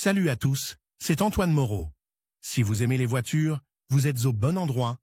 Salut à tous, c'est Antoine Moreau. Si vous aimez les voitures, vous êtes au bon endroit.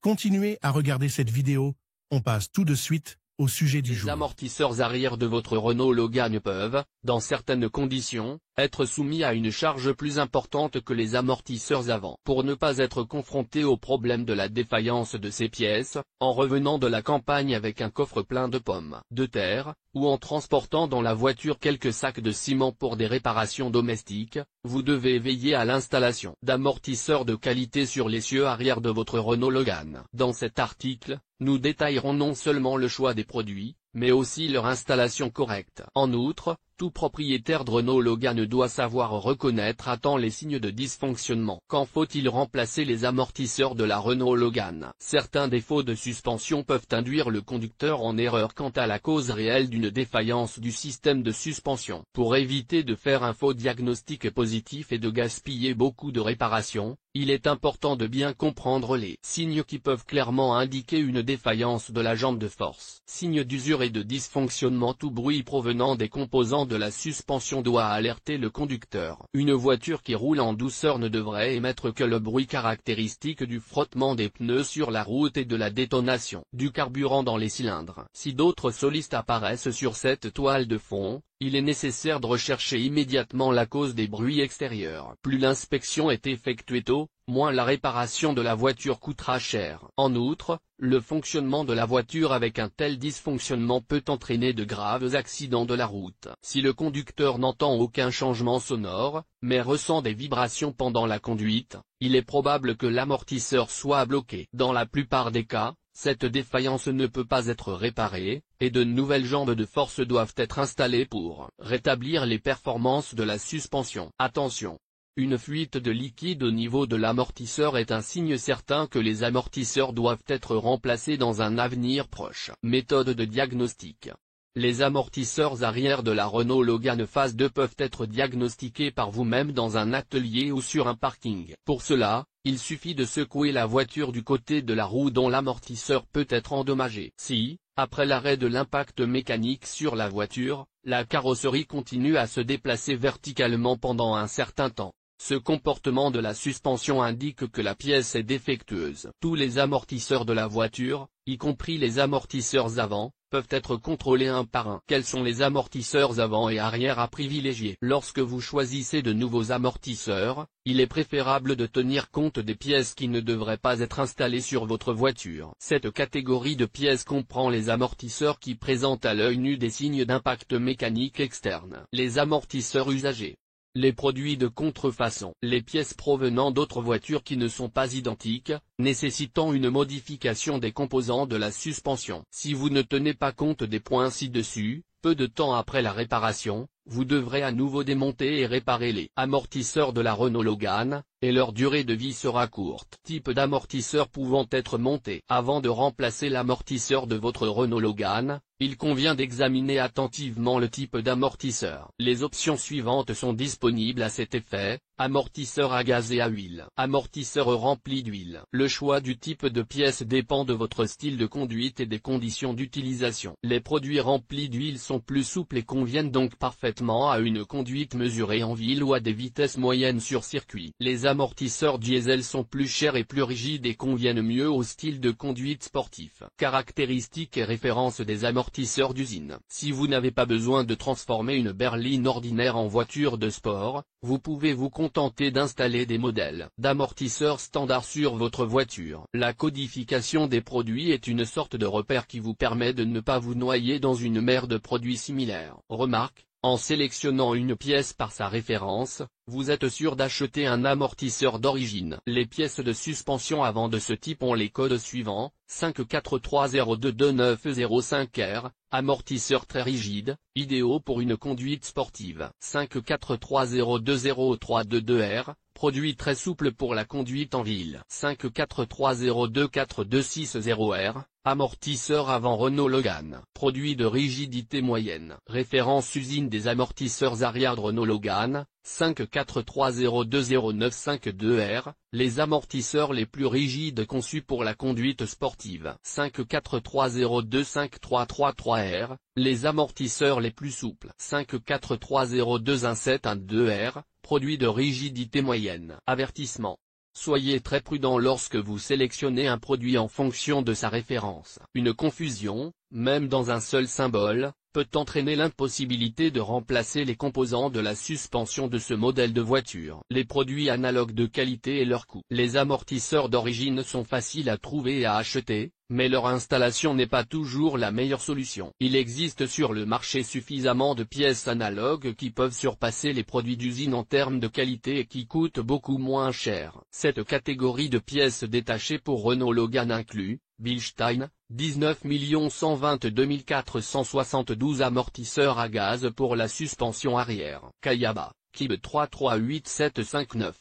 Continuez à regarder cette vidéo, on passe tout de suite au sujet du jour. Les amortisseurs arrière de votre Renault Logan peuvent, dans certaines conditions, être soumis à une charge plus importante que les amortisseurs avant. Pour ne pas être confronté au problème de la défaillance de ces pièces, en revenant de la campagne avec un coffre plein de pommes de terre, ou en transportant dans la voiture quelques sacs de ciment pour des réparations domestiques, vous devez veiller à l'installation d'amortisseurs de qualité sur l'essieu arrière de votre Renault Logan. Dans cet article, nous détaillerons non seulement le choix des produits, mais aussi leur installation correcte. En outre, tout propriétaire de Renault Logan doit savoir reconnaître à temps les signes de dysfonctionnement. Quand faut-il remplacer les amortisseurs de la Renault Logan? Certains défauts de suspension peuvent induire le conducteur en erreur quant à la cause réelle d'une défaillance du système de suspension. Pour éviter de faire un faux diagnostic positif et de gaspiller beaucoup de réparations, il est important de bien comprendre les signes qui peuvent clairement indiquer une défaillance de la jambe de force. Signes d'usure et de dysfonctionnement. Tout bruit provenant des composants de la suspension doit alerter le conducteur. Une voiture qui roule en douceur ne devrait émettre que le bruit caractéristique du frottement des pneus sur la route et de la détonation du carburant dans les cylindres. Si d'autres solistes apparaissent sur cette toile de fond, il est nécessaire de rechercher immédiatement la cause des bruits extérieurs. Plus l'inspection est effectuée tôt, moins la réparation de la voiture coûtera cher. En outre, le fonctionnement de la voiture avec un tel dysfonctionnement peut entraîner de graves accidents de la route. Si le conducteur n'entend aucun changement sonore, mais ressent des vibrations pendant la conduite, il est probable que l'amortisseur soit bloqué. Dans la plupart des cas, cette défaillance ne peut pas être réparée, et de nouvelles jambes de force doivent être installées pour rétablir les performances de la suspension. Attention! Une fuite de liquide au niveau de l'amortisseur est un signe certain que les amortisseurs doivent être remplacés dans un avenir proche. Méthode de diagnostic. Les amortisseurs arrière de la Renault Logan phase 2 peuvent être diagnostiqués par vous-même dans un atelier ou sur un parking. Pour cela, il suffit de secouer la voiture du côté de la roue dont l'amortisseur peut être endommagé. Si, après l'arrêt de l'impact mécanique sur la voiture, la carrosserie continue à se déplacer verticalement pendant un certain temps, ce comportement de la suspension indique que la pièce est défectueuse. Tous les amortisseurs de la voiture, y compris les amortisseurs avant, peuvent être contrôlés un par un. Quels sont les amortisseurs avant et arrière à privilégier? Lorsque vous choisissez de nouveaux amortisseurs, il est préférable de tenir compte des pièces qui ne devraient pas être installées sur votre voiture. Cette catégorie de pièces comprend les amortisseurs qui présentent à l'œil nu des signes d'impact mécanique externe. Les amortisseurs usagés. Les produits de contrefaçon. Les pièces provenant d'autres voitures qui ne sont pas identiques, nécessitant une modification des composants de la suspension. Si vous ne tenez pas compte des points ci-dessus, peu de temps après la réparation, vous devrez à nouveau démonter et réparer les amortisseurs de la Renault Logan, et leur durée de vie sera courte. Type d'amortisseur pouvant être monté. Avant de remplacer l'amortisseur de votre Renault Logan, il convient d'examiner attentivement le type d'amortisseur. Les options suivantes sont disponibles à cet effet: amortisseur à gaz et à huile, amortisseur rempli d'huile. Le choix du type de pièce dépend de votre style de conduite et des conditions d'utilisation. Les produits remplis d'huile sont plus souples et conviennent donc parfaitement à une conduite mesurée en ville ou à des vitesses moyennes sur circuit. Les amortisseurs diesel sont plus chers et plus rigides et conviennent mieux au style de conduite sportif. Caractéristiques et références des amortisseurs d'usine. Si vous n'avez pas besoin de transformer une berline ordinaire en voiture de sport, vous pouvez vous contenter d'installer des modèles d'amortisseurs standards sur votre voiture. La codification des produits est une sorte de repère qui vous permet de ne pas vous noyer dans une mer de produits similaires. Remarque: en sélectionnant une pièce par sa référence, vous êtes sûr d'acheter un amortisseur d'origine. Les pièces de suspension avant de ce type ont les codes suivants: 543022905R, amortisseurs très rigides, idéaux pour une conduite sportive. 543020322R, produit très souple pour la conduite en ville. 543024260R, amortisseur avant Renault Logan, produit de rigidité moyenne. Référence usine des amortisseurs arrière de Renault Logan, 543020952R, les amortisseurs les plus rigides conçus pour la conduite sportive. 543025333R, les amortisseurs les plus souples. 543021712R, produit de rigidité moyenne. Avertissement. Soyez très prudent lorsque vous sélectionnez un produit en fonction de sa référence. Une confusion, même dans un seul symbole, peut entraîner l'impossibilité de remplacer les composants de la suspension de ce modèle de voiture. Les produits analogues de qualité et leur coût. Les amortisseurs d'origine sont faciles à trouver et à acheter, mais leur installation n'est pas toujours la meilleure solution. Il existe sur le marché suffisamment de pièces analogues qui peuvent surpasser les produits d'usine en termes de qualité et qui coûtent beaucoup moins cher. Cette catégorie de pièces détachées pour Renault Logan inclut Bilstein, 19 122 472 amortisseurs à gaz pour la suspension arrière. Kayaba, Kib 338759.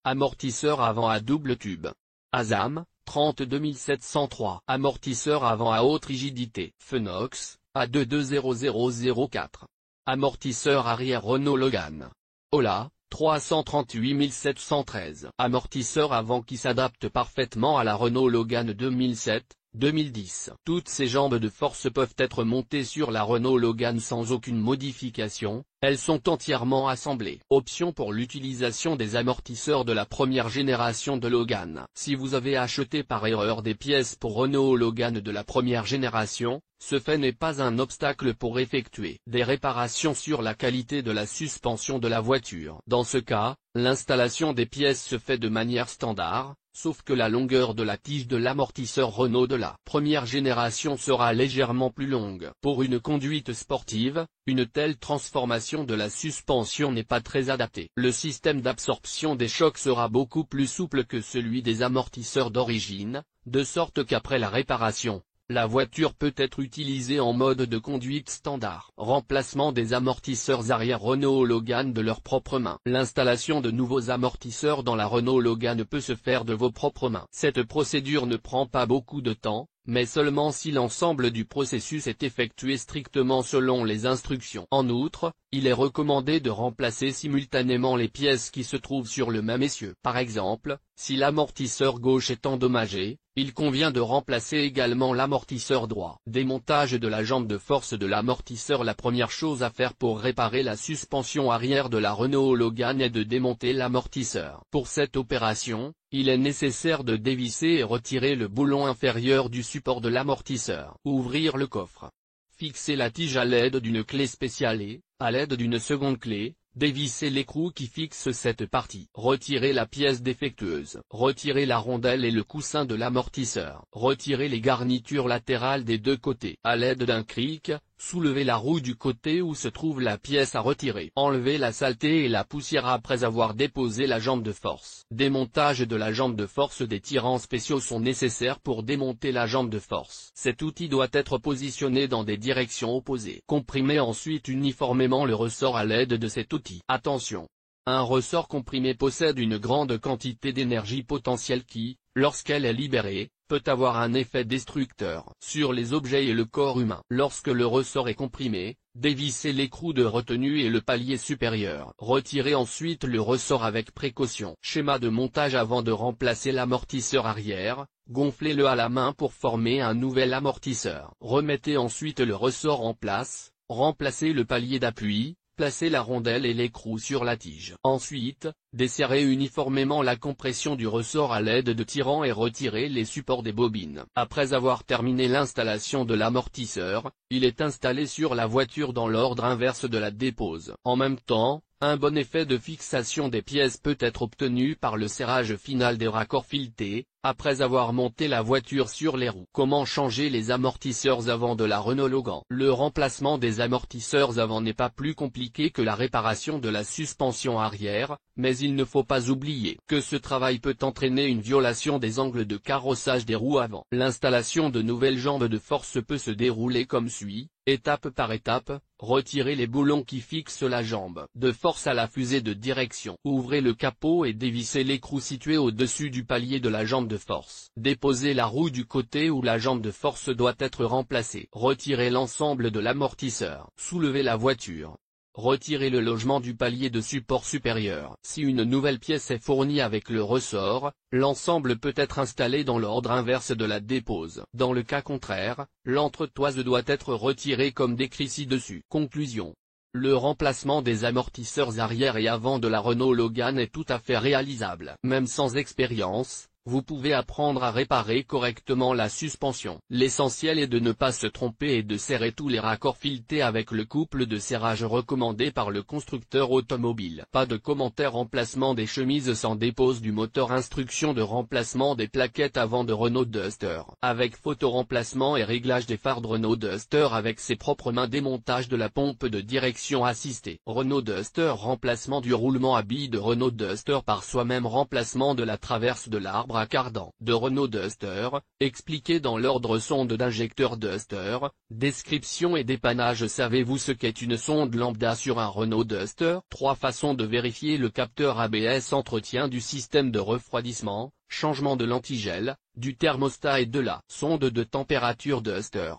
Amortisseur avant à double tube. Azam, 32 703. Amortisseur avant à haute rigidité. Phonox, A220004. Amortisseur arrière Renault Logan. Ola, 338 713. Amortisseur avant qui s'adapte parfaitement à la Renault Logan 2007-2010. Toutes ces jambes de force peuvent être montées sur la Renault Logan sans aucune modification, elles sont entièrement assemblées. Option pour l'utilisation des amortisseurs de la première génération de Logan. Si vous avez acheté par erreur des pièces pour Renault Logan de la première génération, ce fait n'est pas un obstacle pour effectuer des réparations sur la qualité de la suspension de la voiture. Dans ce cas, l'installation des pièces se fait de manière standard, sauf que la longueur de la tige de l'amortisseur Renault de la première génération sera légèrement plus longue. Pour une conduite sportive, une telle transformation de la suspension n'est pas très adaptée. Le système d'absorption des chocs sera beaucoup plus souple que celui des amortisseurs d'origine, de sorte qu'après la réparation, la voiture peut être utilisée en mode de conduite standard. Remplacement des amortisseurs arrière Renault Logan de leurs propres mains. L'installation de nouveaux amortisseurs dans la Renault Logan peut se faire de vos propres mains. Cette procédure ne prend pas beaucoup de temps, mais seulement si l'ensemble du processus est effectué strictement selon les instructions. En outre, il est recommandé de remplacer simultanément les pièces qui se trouvent sur le même essieu. Par exemple, si l'amortisseur gauche est endommagé, il convient de remplacer également l'amortisseur droit. Démontage de la jambe de force de l'amortisseur. La première chose à faire pour réparer la suspension arrière de la Renault Logan est de démonter l'amortisseur. Pour cette opération, il est nécessaire de dévisser et retirer le boulon inférieur du support de l'amortisseur. Ouvrir le coffre. Fixer la tige à l'aide d'une clé spéciale et, à l'aide d'une seconde clé, dévisser l'écrou qui fixe cette partie. Retirer la pièce défectueuse. Retirer la rondelle et le coussin de l'amortisseur. Retirer les garnitures latérales des deux côtés. À l'aide d'un cric, soulevez la roue du côté où se trouve la pièce à retirer. Enlevez la saleté et la poussière après avoir déposé la jambe de force. Démontage de la jambe de force. Des tirants spéciaux sont nécessaires pour démonter la jambe de force. Cet outil doit être positionné dans des directions opposées. Comprimez ensuite uniformément le ressort à l'aide de cet outil. Attention! Un ressort comprimé possède une grande quantité d'énergie potentielle qui, lorsqu'elle est libérée, peut avoir un effet destructeur sur les objets et le corps humain. Lorsque le ressort est comprimé, dévissez l'écrou de retenue et le palier supérieur. Retirez ensuite le ressort avec précaution. Schéma de montage. Avant de remplacer l'amortisseur arrière, gonflez-le à la main pour former un nouvel amortisseur. Remettez ensuite le ressort en place, remplacez le palier d'appui, placez la rondelle et l'écrou sur la tige. Ensuite, desserrez uniformément la compression du ressort à l'aide de tirants et retirez les supports des bobines. Après avoir terminé l'installation de l'amortisseur, il est installé sur la voiture dans l'ordre inverse de la dépose. En même temps, un bon effet de fixation des pièces peut être obtenu par le serrage final des raccords filetés, après avoir monté la voiture sur les roues. Comment changer les amortisseurs avant de la Renault Logan? Le remplacement des amortisseurs avant n'est pas plus compliqué que la réparation de la suspension arrière, mais il ne faut pas oublier que ce travail peut entraîner une violation des angles de carrossage des roues avant. L'installation de nouvelles jambes de force peut se dérouler comme suit. Étape par étape, retirez les boulons qui fixent la jambe de force à la fusée de direction. Ouvrez le capot et dévissez l'écrou situé au-dessus du palier de la jambe de force. Déposez la roue du côté où la jambe de force doit être remplacée. Retirez l'ensemble de l'amortisseur. Soulevez la voiture. Retirez le logement du palier de support supérieur. Si une nouvelle pièce est fournie avec le ressort, l'ensemble peut être installé dans l'ordre inverse de la dépose. Dans le cas contraire, l'entretoise doit être retirée comme décrit ci-dessus. Conclusion. Le remplacement des amortisseurs arrière et avant de la Renault Logan est tout à fait réalisable. Même sans expérience, vous pouvez apprendre à réparer correctement la suspension. L'essentiel est de ne pas se tromper et de serrer tous les raccords filetés avec le couple de serrage recommandé par le constructeur automobile. Pas de commentaire. Remplacement des chemises sans dépose du moteur. Instruction de remplacement des plaquettes avant de Renault Duster. Avec photo-remplacement et réglage des phares de Renault Duster avec ses propres mains. Démontage de la pompe de direction assistée. Renault Duster. Remplacement du roulement à billes de Renault Duster par soi-même. Remplacement de la traverse de l'arbre à cardan de Renault Duster, expliqué dans l'ordre. Sonde d'injecteur Duster, description et dépannage. Savez-vous ce qu'est une sonde lambda sur un Renault Duster? 3 façons de vérifier le capteur ABS. Entretien du système de refroidissement, changement de l'antigel, du thermostat et de la sonde de température Duster.